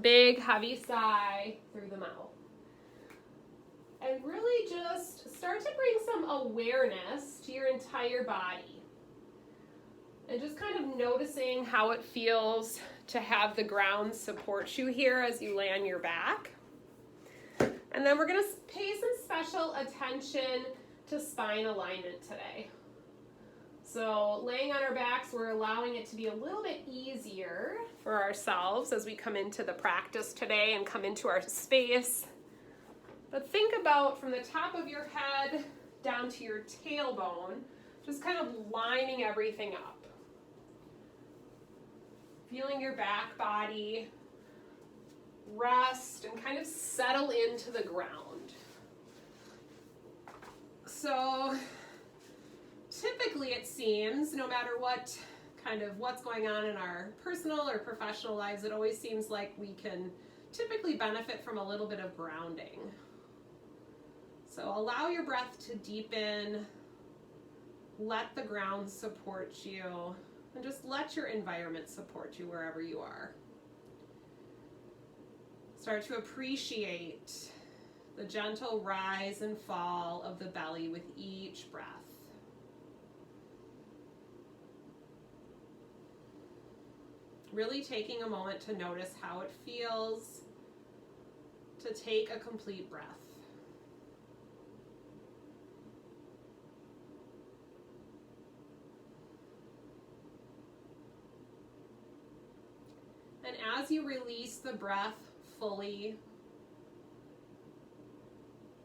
Big, heavy sigh through the mouth. And really just start to bring some awareness to your entire body. And just kind of noticing how it feels to have the ground support you here as you lay on your back. And then we're going to pay some special attention to spine alignment today. So laying on our backs, we're allowing it to be a little bit easier for ourselves as we come into the practice today and come into our space. But think about from the top of your head down to your tailbone, just kind of lining everything up. Feeling your back body rest and kind of settle into the ground. So typically it seems, no matter what's going on in our personal or professional lives, it always seems like we can typically benefit from a little bit of grounding. So allow your breath to deepen, let the ground support you, and just let your environment support you wherever you are. Start to appreciate the gentle rise and fall of the belly with each breath. Really taking a moment to notice how it feels to take a complete breath. And as you release the breath fully,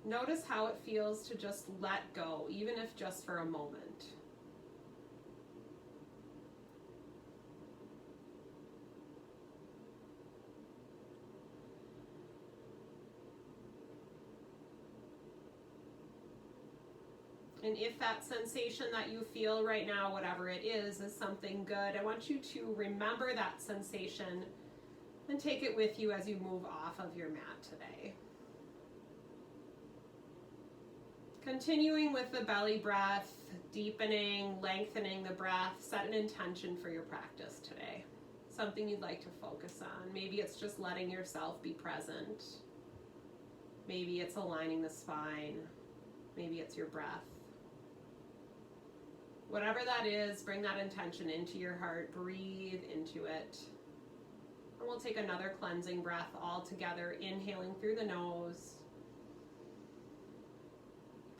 notice how it feels to just let go, even if just for a moment. And if that sensation that you feel right now, whatever it is something good, I want you to remember that sensation and take it with you as you move off of your mat today. Continuing with the belly breath, deepening, lengthening the breath, set an intention for your practice today. Something you'd like to focus on. Maybe it's just letting yourself be present. Maybe it's aligning the spine. Maybe it's your breath. Whatever that is, bring that intention into your heart, breathe into it. And we'll take another cleansing breath all together, inhaling through the nose.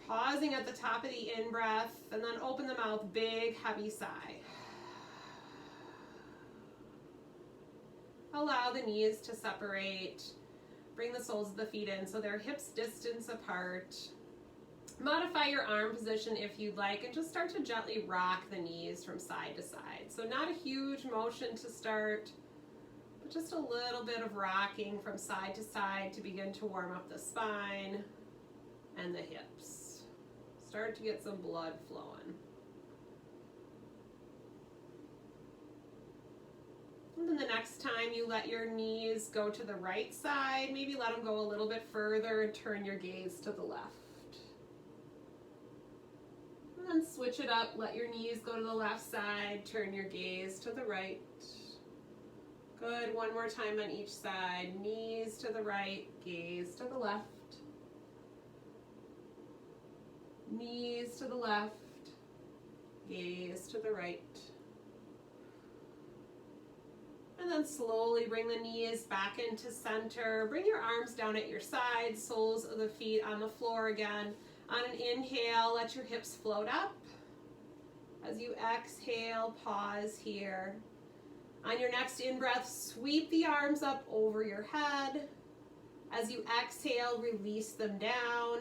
Pausing at the top of the in-breath, and then open the mouth, big, heavy sigh. Allow the knees to separate. Bring the soles of the feet in so they're hips distance apart. Modify your arm position if you'd like, and just start to gently rock the knees from side to side. So not a huge motion to start, but just a little bit of rocking from side to side to begin to warm up the spine and the hips. Start to get some blood flowing. And then the next time you let your knees go to the right side, maybe let them go a little bit further and turn your gaze to the left. And then switch it up, let your knees go to the left side, turn your gaze to the right. Good, one more time on each side, knees to the right, gaze to the left. Knees to the left, gaze to the right. And then slowly bring the knees back into center. Bring your arms down at your sides, soles of the feet on the floor again. On an inhale, let your hips float up. As you exhale, pause here. On your next in-breath, sweep the arms up over your head. As you exhale, release them down.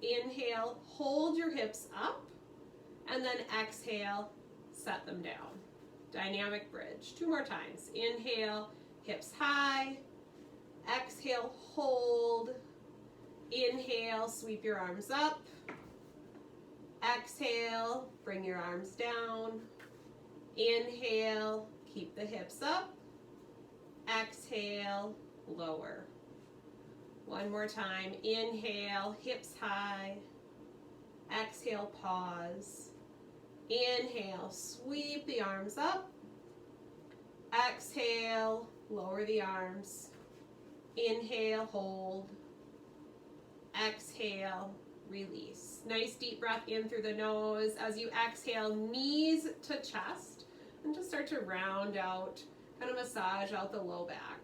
Inhale, hold your hips up. And then exhale, set them down. Dynamic bridge. 2 more times. Inhale, hips high. Exhale, hold. Inhale, sweep your arms up. Exhale, bring your arms down. Inhale, keep the hips up. Exhale, lower. One more time. Inhale, hips high. Exhale, pause. Inhale, sweep the arms up. Exhale, lower the arms. Inhale, hold. Exhale, release. Nice deep breath in through the nose. As you exhale, knees to chest, and just start to round out, kind of massage out the low back.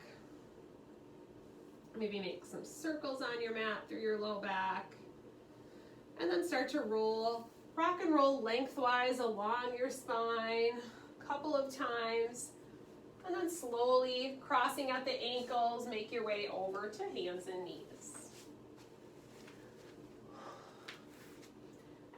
Maybe make some circles on your mat through your low back. And then start to roll, rock and roll lengthwise along your spine a couple of times. And then slowly crossing at the ankles, make your way over to hands and knees.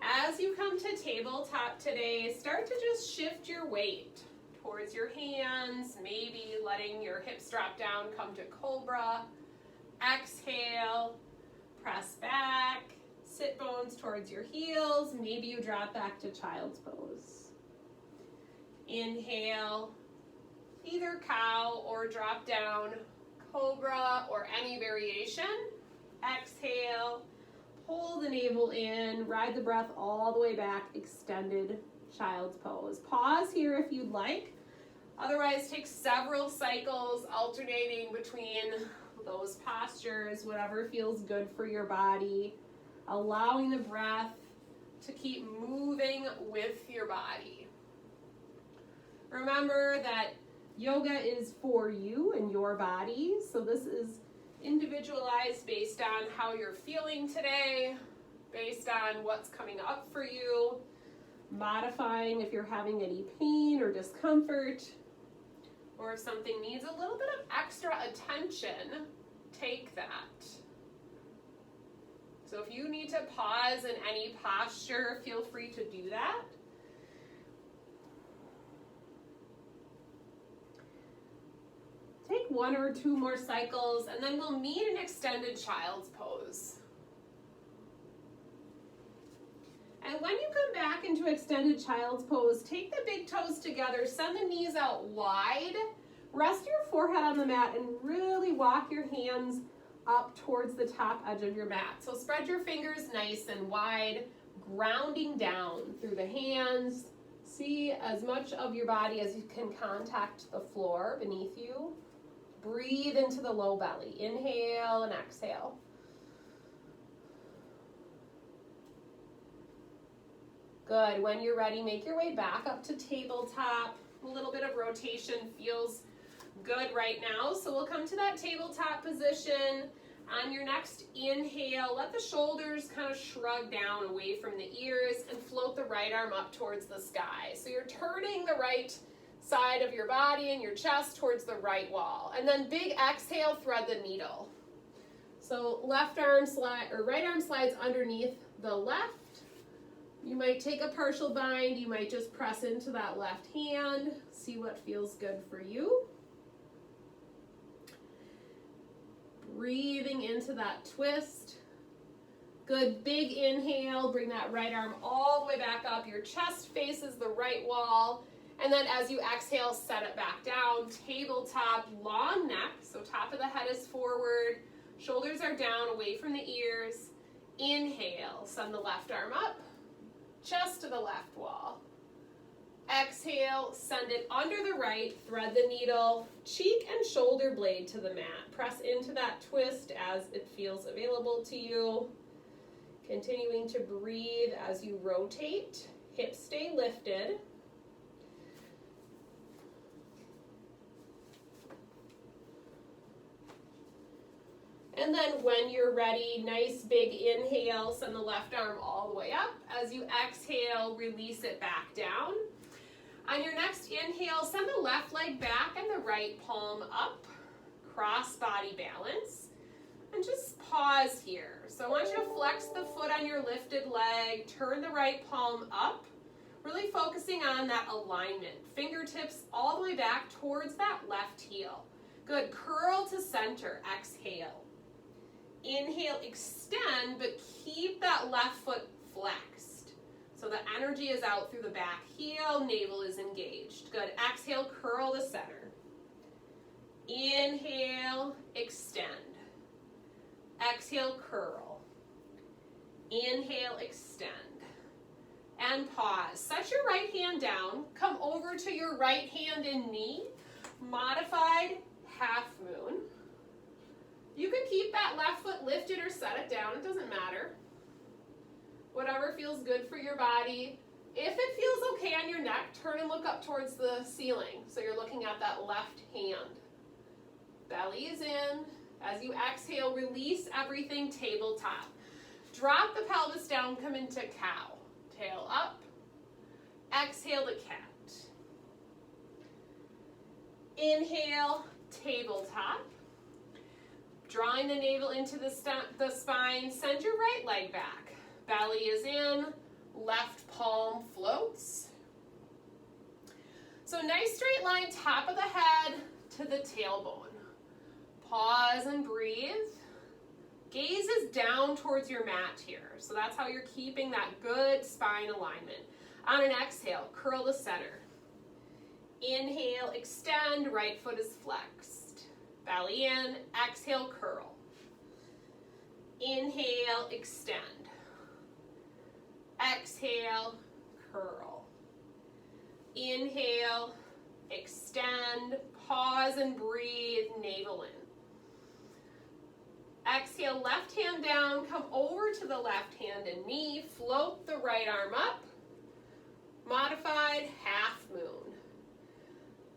As you come to tabletop today, start to just shift your weight towards your hands, maybe letting your hips drop down, come to cobra. Exhale, press back, sit bones towards your heels, maybe you drop back to child's pose. Inhale, either cow or drop down, cobra or any variation. Exhale, pull the navel in, ride the breath all the way back, extended child's pose. Pause here if you'd like. Otherwise, take several cycles alternating between those postures, whatever feels good for your body, allowing the breath to keep moving with your body. Remember that yoga is for you and your body, so this is individualized based on how you're feeling today, based on what's coming up for you, modifying if you're having any pain or discomfort, or if something needs a little bit of extra attention, take that. So if you need to pause in any posture, feel free to do that. Take one or two more cycles, and then we'll meet an extended child's pose. And when you come back into extended child's pose, take the big toes together, send the knees out wide, rest your forehead on the mat, and really walk your hands up towards the top edge of your mat. So spread your fingers nice and wide, grounding down through the hands. See as much of your body as you can contact the floor beneath you. Breathe into the low belly. Inhale and exhale. Good. When you're ready, make your way back up to tabletop. A little bit of rotation feels good right now. So we'll come to that tabletop position. On your next inhale, let the shoulders kind of shrug down away from the ears and float the right arm up towards the sky. So you're turning the right side of your body and your chest towards the right wall. And then big exhale, thread the needle. So left arm slide or right arm slides underneath the left. You might take a partial bind, you might just press into that left hand, see what feels good for you. Breathing into that twist. Good, big inhale, bring that right arm all the way back up, your chest faces the right wall, and then as you exhale, set it back down, tabletop, long neck, so top of the head is forward, shoulders are down away from the ears. Inhale, send the left arm up, chest to the left wall. Exhale, send it under the right, thread the needle, cheek and shoulder blade to the mat. Press into that twist as it feels available to you. Continuing to breathe as you rotate, hips stay lifted. And then when you're ready, nice big inhale, send the left arm all the way up. As you exhale, release it back down. On your next inhale, send the left leg back and the right palm up, cross body balance, and just pause here. So I want you to flex the foot on your lifted leg, turn the right palm up, really focusing on that alignment. Fingertips all the way back towards that left heel. Good, curl to center, exhale. Inhale, extend, but keep that left foot flexed. So the energy is out through the back heel, navel is engaged. Good, exhale, curl to center. Inhale, extend. Exhale, curl. Inhale, extend. And pause. Set your right hand down. Come over to your right hand and knee. Modified half moon. lift it or set it down, it doesn't matter. Whatever feels good for your body. If it feels okay on your neck, turn and look up towards the ceiling. So you're looking at that left hand. Belly is in. As you exhale, release everything, tabletop. Drop the pelvis down, come into cow. Tail up. Exhale to cat. Inhale, tabletop. Drawing the navel into the spine, send your right leg back. Belly is in, left palm floats. So nice straight line, top of the head to the tailbone. Pause and breathe. Gaze is down towards your mat here. So that's how you're keeping that good spine alignment. On an exhale, curl to center. Inhale, extend, right foot is flexed. Belly in, exhale, curl. Inhale, extend. Exhale, curl. Inhale, extend, pause and breathe, navel in. Exhale, left hand down, come over to the left hand and knee, float the right arm up. Modified half moon.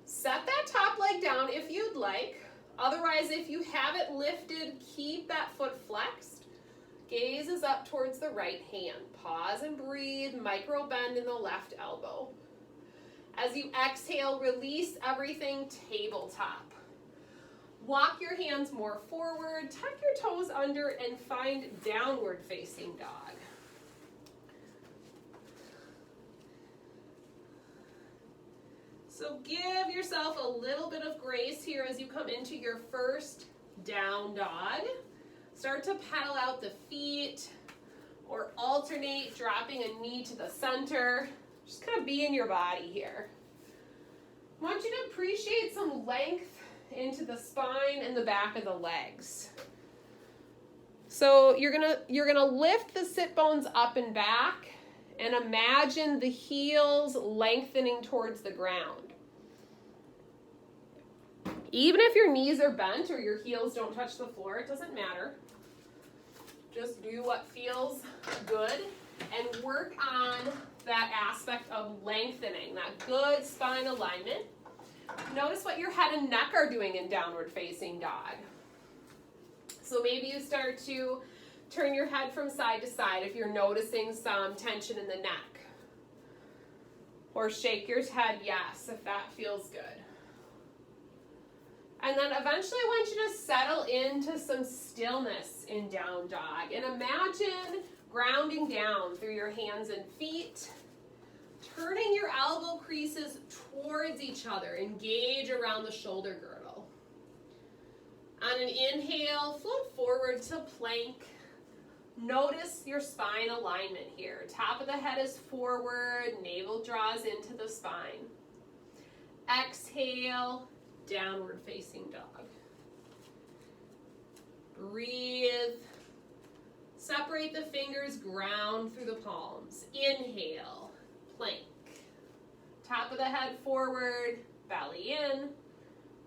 Set that top leg down if you'd like. Otherwise, if you have it lifted, keep that foot flexed. Gaze is up towards the right hand. Pause and breathe, micro bend in the left elbow. As you exhale, release everything, tabletop. Walk your hands more forward, tuck your toes under, and find downward facing dog. So give yourself a little bit of grace here as you come into your first down dog. Start to pedal out the feet or alternate, dropping a knee to the center. Just kind of be in your body here. I want you to appreciate some length into the spine and the back of the legs. So you're gonna lift the sit bones up and back and imagine the heels lengthening towards the ground. Even if your knees are bent or your heels don't touch the floor, it doesn't matter. Just do what feels good and work on that aspect of lengthening, that good spine alignment. Notice what your head and neck are doing in downward facing dog. So maybe you start to turn your head from side to side if you're noticing some tension in the neck. Or shake your head yes if that feels good. And then eventually I want you to settle into some stillness in down dog. And imagine grounding down through your hands and feet. Turning your elbow creases towards each other. Engage around the shoulder girdle. On an inhale, float forward to plank. Notice your spine alignment here. Top of the head is forward, navel draws into the spine. Exhale, downward facing dog. Breathe. Separate the fingers, ground through the palms. Inhale, plank. Top of the head forward, belly in.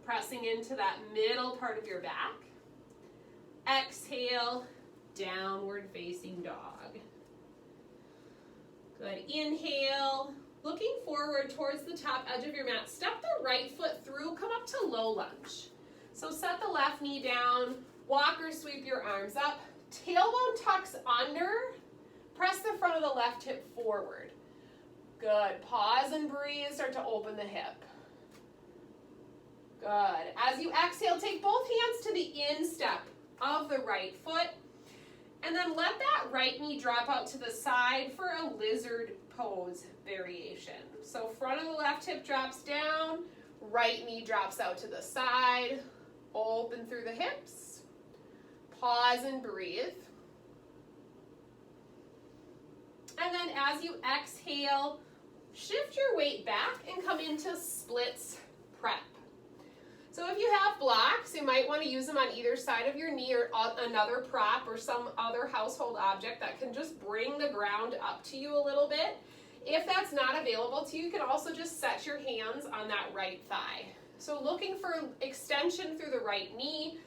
Pressing into that middle part of your back. Exhale, downward facing dog. Good. Inhale. Looking forward towards the top edge of your mat, step the right foot through, come up to low lunge. So set the left knee down, walk or sweep your arms up, tailbone tucks under, press the front of the left hip forward. Good, pause and breathe, start to open the hip. Good, as you exhale, take both hands to the instep of the right foot, and then let that right knee drop out to the side for a lizard pose variation. So front of the left hip drops down, right knee drops out to the side, open through the hips, pause and breathe. And then as you exhale, shift your weight back and come into splits prep. So if you have blocks, you might want to use them on either side of your knee or another prop or some other household object that can just bring the ground up to you a little bit. If that's not available to you, you can also just set your hands on that right thigh. So looking for extension through the right knee,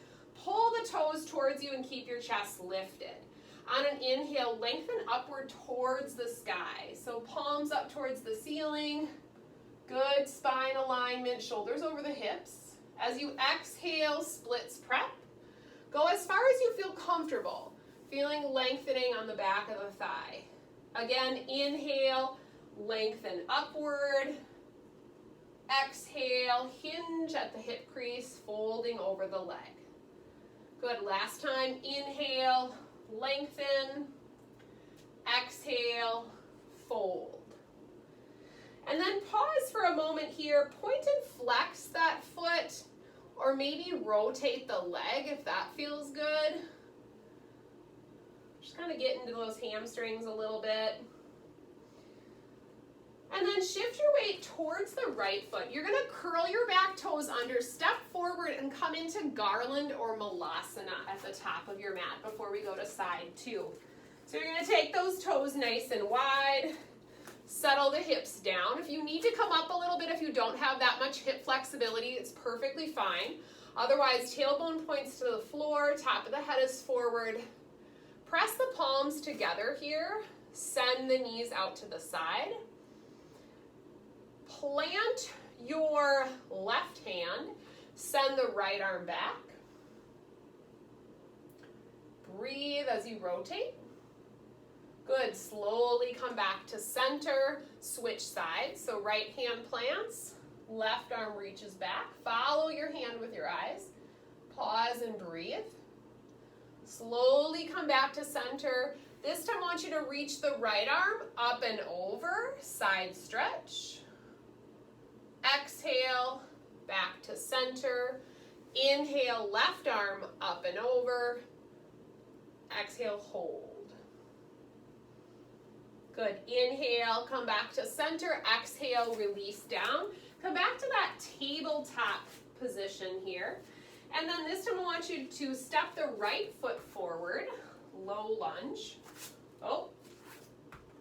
pull the toes towards you and keep your chest lifted. On an inhale, lengthen upward towards the sky. So palms up towards the ceiling. Good spine alignment, shoulders over the hips. As you exhale, splits prep. Go as far as you feel comfortable, feeling lengthening on the back of the thigh. Again, inhale, lengthen upward. Exhale, hinge at the hip crease, folding over the leg. Good, last time, inhale, lengthen, exhale, fold. And then pause for a moment here, point and flex that foot, or maybe rotate the leg if that feels good. Just kind of get into those hamstrings a little bit. And then shift your weight towards the right foot. You're gonna curl your back toes under, step forward and come into garland or malasana at the top of your mat before we go to side two. So you're gonna take those toes nice and wide, settle the hips down. If you need to come up a little bit, if you don't have that much hip flexibility, it's perfectly fine. Otherwise, tailbone points to the floor, top of the head is forward. Press the palms together here, send the knees out to the side. Plant your left hand, send the right arm back. Breathe as you rotate. Good, slowly come back to center, switch sides. So right hand plants, left arm reaches back. Follow your hand with your eyes. Pause and breathe. Slowly come back to center. This time I want you to reach the right arm up and over, side stretch. Exhale, back to center. Inhale, left arm up and over. Exhale, hold. Good. Inhale, come back to center. Exhale, release down. Come back to that tabletop position here. And then this time I want you to step the right foot forward, low lunge. Oh,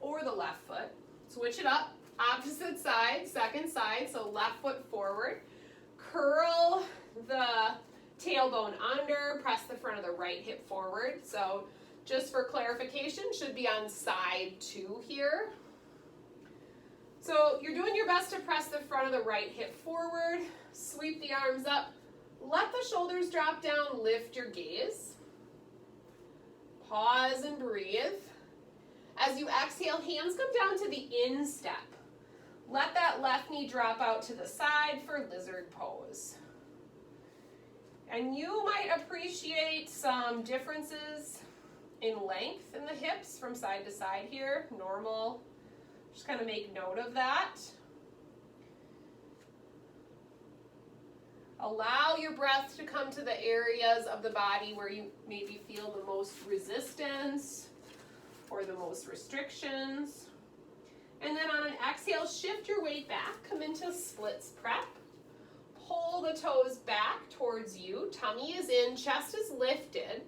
or the left foot. Switch it up. Opposite side, second side, so left foot forward. Curl the tailbone under, press the front of the right hip forward. So just for clarification, should be on side two here. So you're doing your best to press the front of the right hip forward, sweep the arms up, let the shoulders drop down, lift your gaze. Pause and breathe. As you exhale, hands come down to the instep. Let that left knee drop out to the side for lizard pose. And you might appreciate some differences in length in the hips from side to side here. Normal. Just kind of make note of that. Allow your breath to come to the areas of the body where you maybe feel the most resistance or the most restrictions. And then on an exhale, shift your weight back, come into splits prep. Pull the toes back towards you, tummy is in, chest is lifted.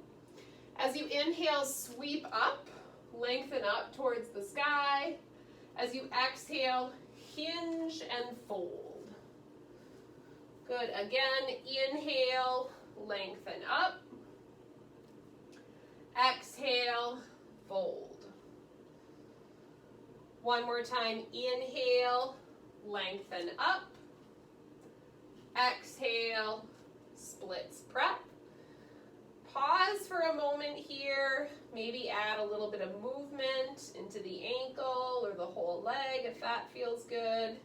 As you inhale, sweep up, lengthen up towards the sky. As you exhale, hinge and fold. Good, again, inhale, lengthen up. Exhale, fold. One more time, inhale, lengthen up. Exhale, splits prep. Pause for a moment here. Maybe add a little bit of movement into the ankle or the whole leg if that feels good.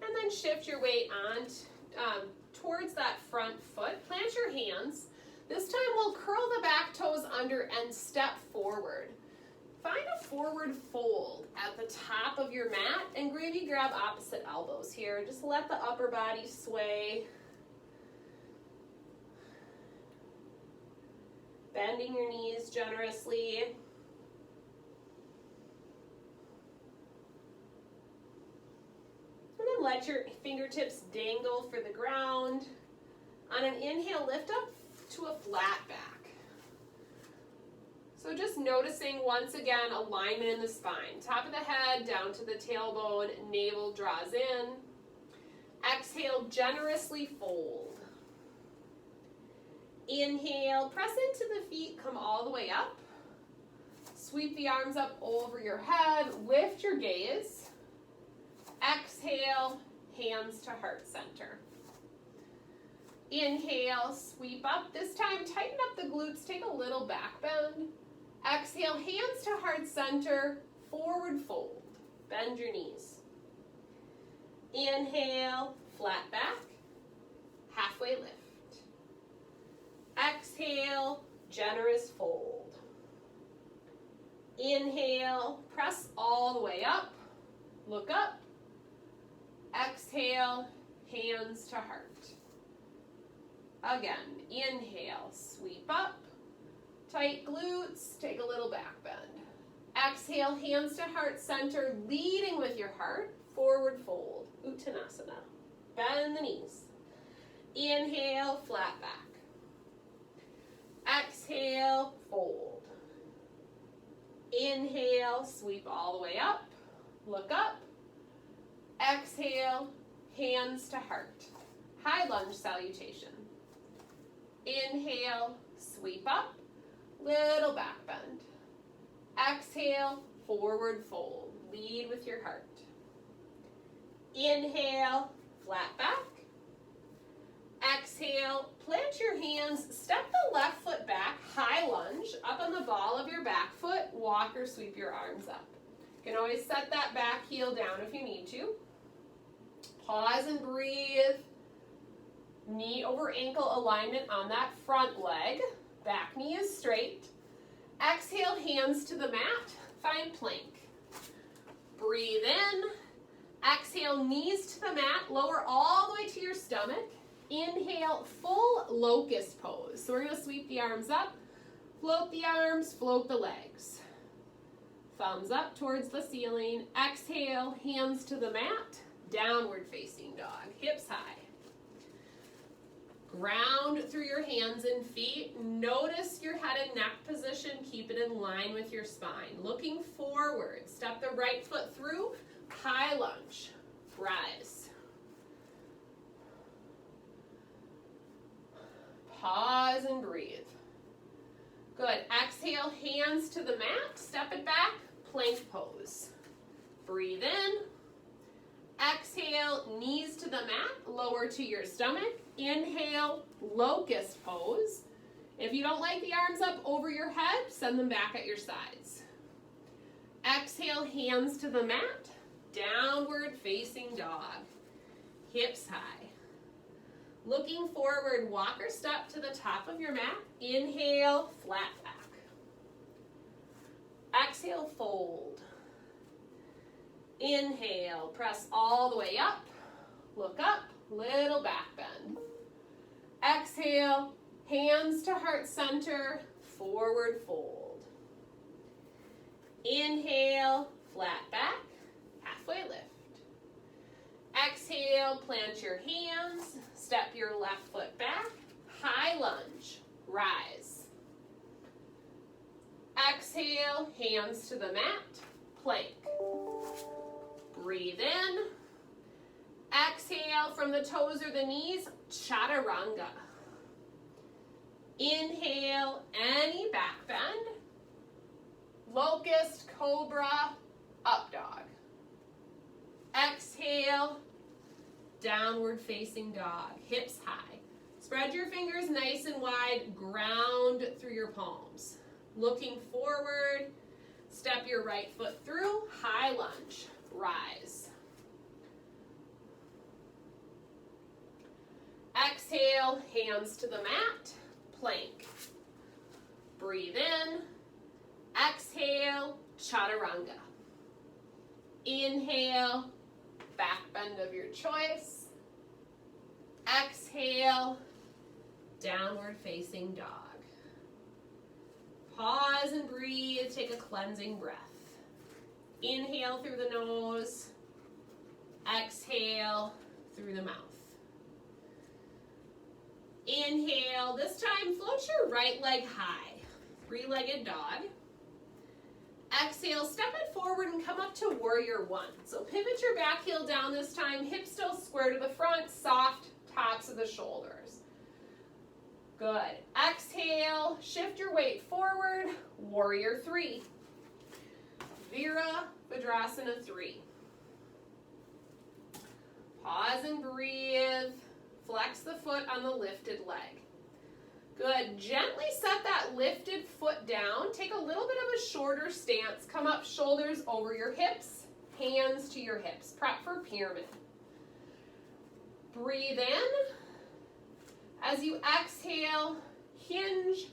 And then shift your weight on towards that front foot. Plant your hands. This time we'll curl the back toes under and step forward. Find a forward fold at the top of your mat and maybe grab opposite elbows here. Just let the upper body sway. Bending your knees generously. And then let your fingertips dangle for the ground. On an inhale, lift up to a flat back. So just noticing, once again, alignment in the spine. Top of the head, down to the tailbone, navel draws in. Exhale, generously fold. Inhale, press into the feet, come all the way up. Sweep the arms up over your head, lift your gaze. Exhale, hands to heart center. Inhale, sweep up. This time, tighten up the glutes, take a little back bend. Exhale, hands to heart center, forward fold. Bend your knees. Inhale, flat back, halfway lift. Exhale, generous fold. Inhale, press all the way up, look up. Exhale, hands to heart. Again, inhale, sweep up, tight glutes, take a little back bend. Exhale, hands to heart center, leading with your heart, forward fold, Uttanasana. Bend the knees. Inhale, flat back. Exhale, fold. Inhale, sweep all the way up, look up. Exhale, hands to heart. High lunge salutation. Inhale, sweep up, little back bend. Exhale, forward fold. Lead with your heart. Inhale, flat back. Exhale, plant your hands, step the left foot back, high lunge, up on the ball of your back foot, walk or sweep your arms up. You can always set that back heel down if you need to. Pause and breathe. Knee over ankle alignment on that front leg. Back knee is straight. Exhale, hands to the mat. Find plank. Breathe in. Exhale, knees to the mat. Lower all the way to your stomach. Inhale, full locust pose. So we're going to sweep the arms up. Float the arms, float the legs. Thumbs up towards the ceiling. Exhale, hands to the mat. Downward facing dog. Hips high. Ground through your hands and feet. Notice your head and neck position. Keep it in line with your spine. Looking forward. Step the right foot through. High lunge. Rise. Pause and breathe. Good. Exhale, hands to the mat. Step it back. Plank pose. Breathe in. Exhale, knees to the mat, lower to your stomach. Inhale, locust pose. If you don't like the arms up over your head, send them back at your sides. Exhale, hands to the mat, downward facing dog. Hips high. Looking forward, walk or step to the top of your mat. Inhale, flat back. Exhale, fold. Inhale, press all the way up, look up, little back bend. Exhale, hands to heart center, forward fold. Inhale, flat back, halfway lift. Exhale, plant your hands, step your left foot back, high lunge, rise. Exhale, hands to the mat, plank. Breathe in. Exhale from the toes or the knees, chaturanga. Inhale, any back bend. Locust, cobra, up dog. Exhale, downward facing dog, hips high. Spread your fingers nice and wide, ground through your palms. Looking forward, step your right foot through, high lunge. Rise. Exhale, hands to the mat, plank. Breathe in. Exhale, chaturanga. Inhale, back bend of your choice. Exhale, downward facing dog. Pause and breathe, take a cleansing breath. Inhale through the nose, exhale through the mouth. Inhale, this time float your right leg high, three-legged dog. exhale, step it forward and come up to warrior one. So pivot your back heel down this time, hips still square to the front, soft tops of the shoulders. Good. Exhale, shift your weight forward, warrior three. Virabhadrasana 3. Pause and breathe. Flex the foot on the lifted leg. Good. Gently set that lifted foot down. Take a little bit of a shorter stance. Come up, shoulders over your hips, hands to your hips. Prep for pyramid. Breathe in. As you exhale, hinge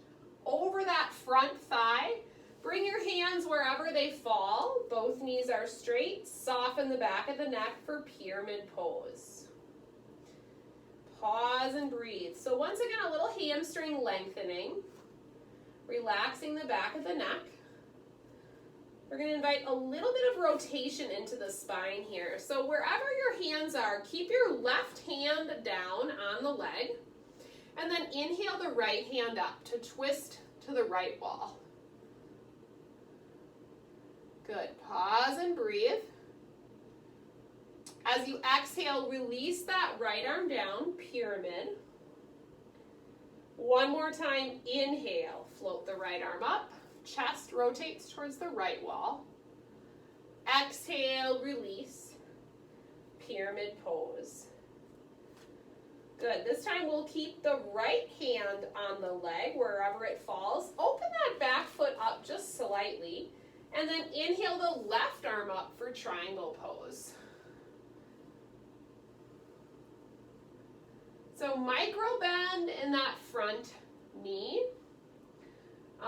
over that front thigh. Bring your hands wherever they fall. Both knees are straight. Soften the back of the neck for pyramid pose. Pause and breathe. So once again, a little hamstring lengthening. Relaxing the back of the neck. We're going to invite a little bit of rotation into the spine here. So wherever your hands are, keep your left hand down on the leg. And then inhale the right hand up to twist to the right wall. Good. Pause and breathe. As you exhale, release that right arm down, pyramid. One more time, inhale, float the right arm up, chest rotates towards the right wall. Exhale, release, pyramid pose. Good. This time we'll keep the right hand on the leg wherever it falls. Open that back foot up just slightly. And then inhale the left arm up for triangle pose. So micro bend in that front knee.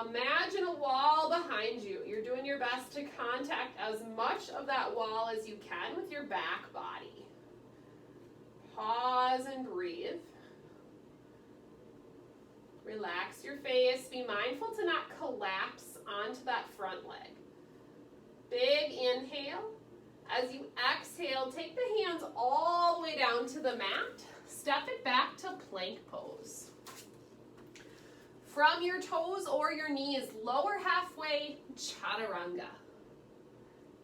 Imagine a wall behind you. You're doing your best to contact as much of that wall as you can with your back body. Pause and breathe. Relax your face. Be mindful to not collapse onto that front leg. Big inhale. As you exhale, take the hands all the way down to the mat. Step it back to plank pose. From your toes or your knees, lower halfway, chaturanga.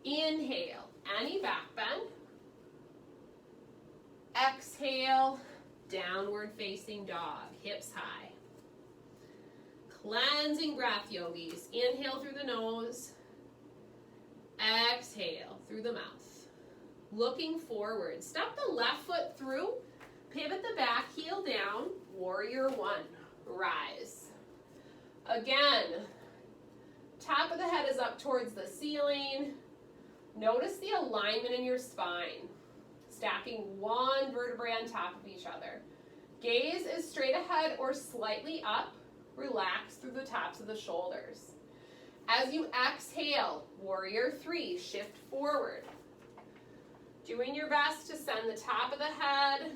Inhale, any back bend. Exhale, downward facing dog, hips high. Cleansing breath, yogis. Inhale through the nose. Exhale through the mouth. Looking forward. Step the left foot through. Pivot the back heel down. Warrior one. Rise. Again, top of the head is up towards the ceiling. Notice the alignment in your spine. Stacking one vertebrae on top of each other. Gaze is straight ahead or slightly up. Relax through the tops of the shoulders. As you exhale, warrior three, shift forward. Doing your best to send the top of the head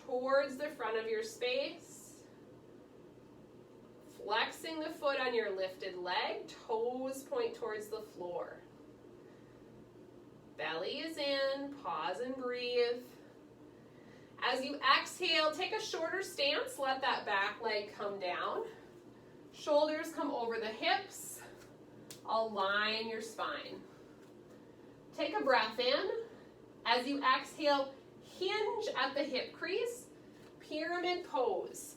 towards the front of your space. Flexing the foot on your lifted leg, toes point towards the floor. Belly is in, pause and breathe. As you exhale, take a shorter stance, let that back leg come down. Shoulders come over the hips, align your spine. Take a breath in. As you exhale, hinge at the hip crease, pyramid pose.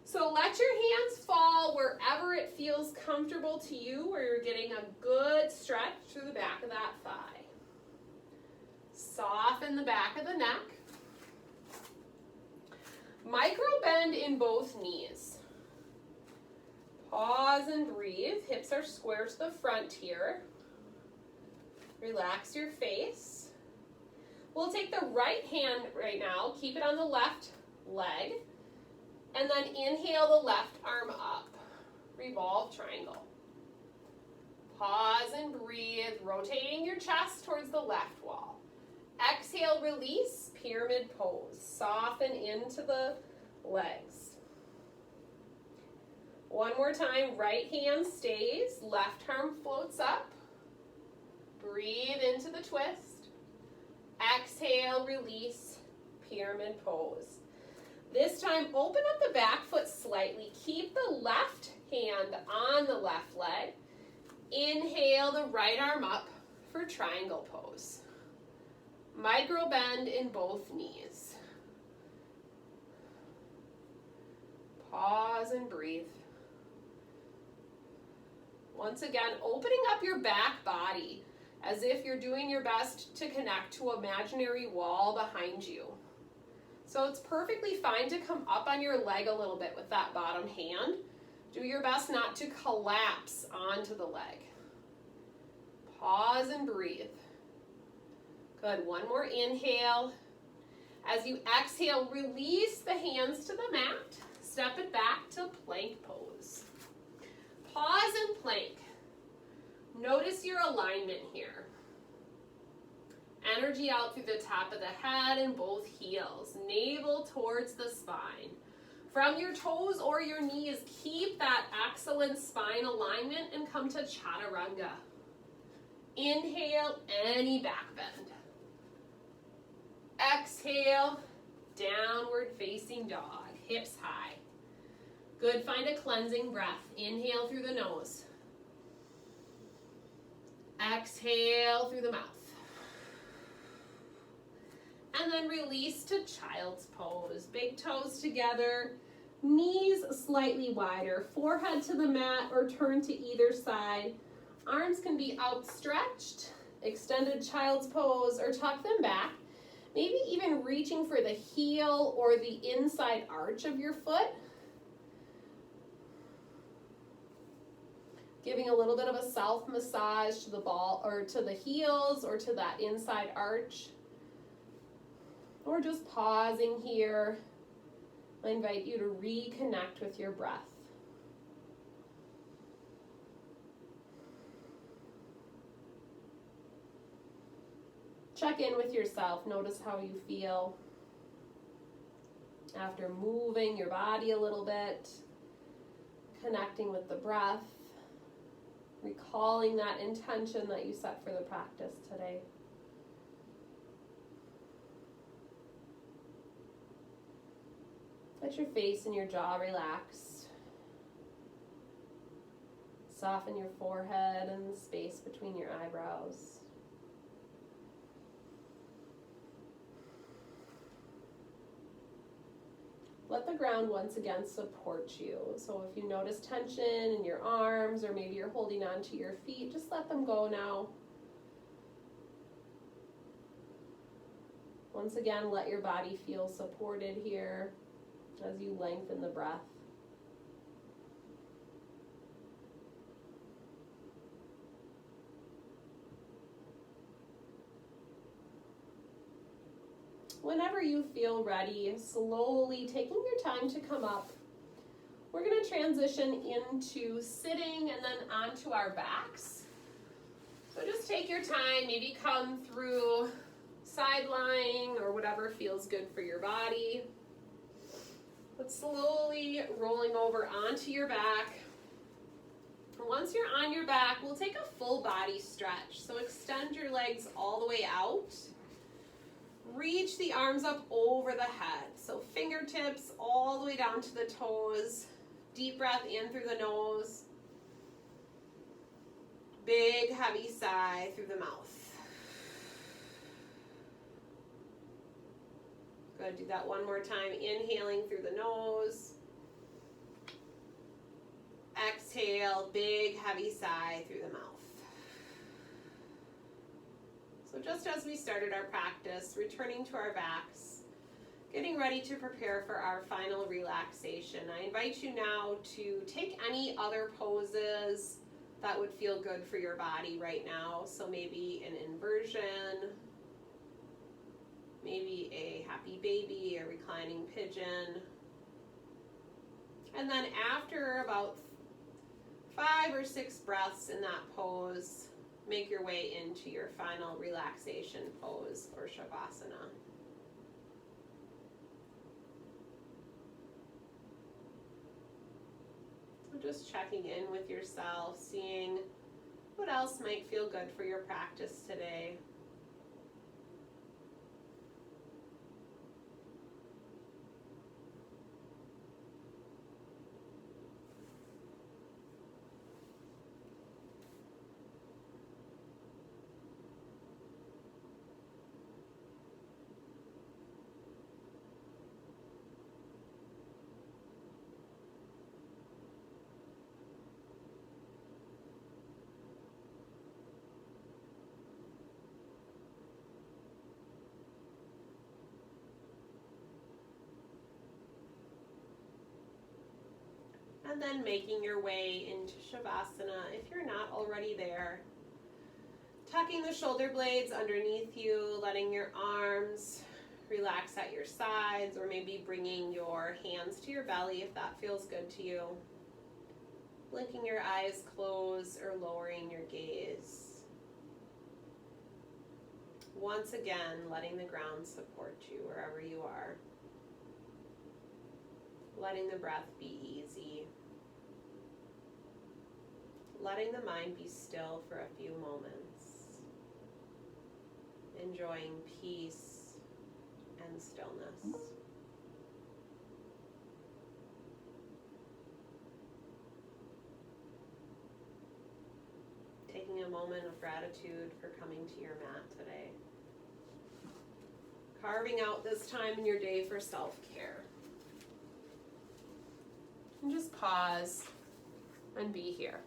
So let your hands fall wherever it feels comfortable to you, where you're getting a good stretch through the back of that thigh. Soften the back of the neck. Micro bend in both knees. Pause and breathe. Hips are square to the front here. Relax your face. We'll take the right hand right now, keep it on the left leg, and then inhale the left arm up. Revolve triangle. Pause and breathe, rotating your chest towards the left wall. Exhale, release, pyramid pose. Soften into the legs. One more time, right hand stays, left arm floats up. Breathe into the twist. Exhale, release, pyramid pose. This time, open up the back foot slightly. Keep the left hand on the left leg. Inhale the right arm up for triangle pose. Micro bend in both knees. Pause and breathe. Once again, opening up your back body as if you're doing your best to connect to an imaginary wall behind you. So it's perfectly fine to come up on your leg a little bit with that bottom hand. Do your best not to collapse onto the leg. Pause and breathe. Good, one more inhale. As you exhale, release the hands to the mat. Step it back to plank pose. Pause and plank. Notice your alignment here. Energy out through the top of the head and both heels. Navel towards the spine. From your toes or your knees, keep that excellent spine alignment and come to chaturanga. Inhale, any back bend. Exhale, downward facing dog, hips high. Good, find a cleansing breath. Inhale through the nose. Exhale through the mouth. And then release to child's pose. Big toes together, knees slightly wider, forehead to the mat or turn to either side. Arms can be outstretched, extended child's pose, or tuck them back. Maybe even reaching for the heel or the inside arch of your foot. Giving a little bit of a self massage to the ball or to the heels or to that inside arch. Or just pausing here. I invite you to reconnect with your breath. Check in with yourself. Notice how you feel after moving your body a little bit, connecting with the breath, recalling that intention that you set for the practice today. Let your face and your jaw relax. Soften your forehead and the space between your eyebrows. Let the ground once again support you. So if you notice tension in your arms or maybe you're holding on to your feet, just let them go now. Once again, let your body feel supported here as you lengthen the breath. Whenever you feel ready, slowly taking your time to come up, we're going to transition into sitting and then onto our backs. So just take your time, maybe come through side lying or whatever feels good for your body. But slowly rolling over onto your back. Once you're on your back, we'll take a full body stretch. So extend your legs all the way out. Reach the arms up over the head. So fingertips all the way down to the toes. Deep breath in through the nose. Big, heavy sigh through the mouth. Good, do that one more time. Inhaling through the nose. Exhale, big, heavy sigh through the mouth. So just as we started our practice, returning to our backs, getting ready to prepare for our final relaxation. I invite you now to take any other poses that would feel good for your body right now. So maybe an inversion, maybe a happy baby, a reclining pigeon. And then after about 5 or 6 breaths in that pose, make your way into your final relaxation pose or shavasana. So just checking in with yourself, seeing what else might feel good for your practice today. And then making your way into Shavasana if you're not already there. Tucking the shoulder blades underneath you, letting your arms relax at your sides, or maybe bringing your hands to your belly if that feels good to you. Blinking your eyes closed or lowering your gaze. Once again, letting the ground support you wherever you are. Letting the breath be easy. Letting the mind be still for a few moments. Enjoying peace and stillness. Taking a moment of gratitude for coming to your mat today. Carving out this time in your day for self-care. And just pause and be here.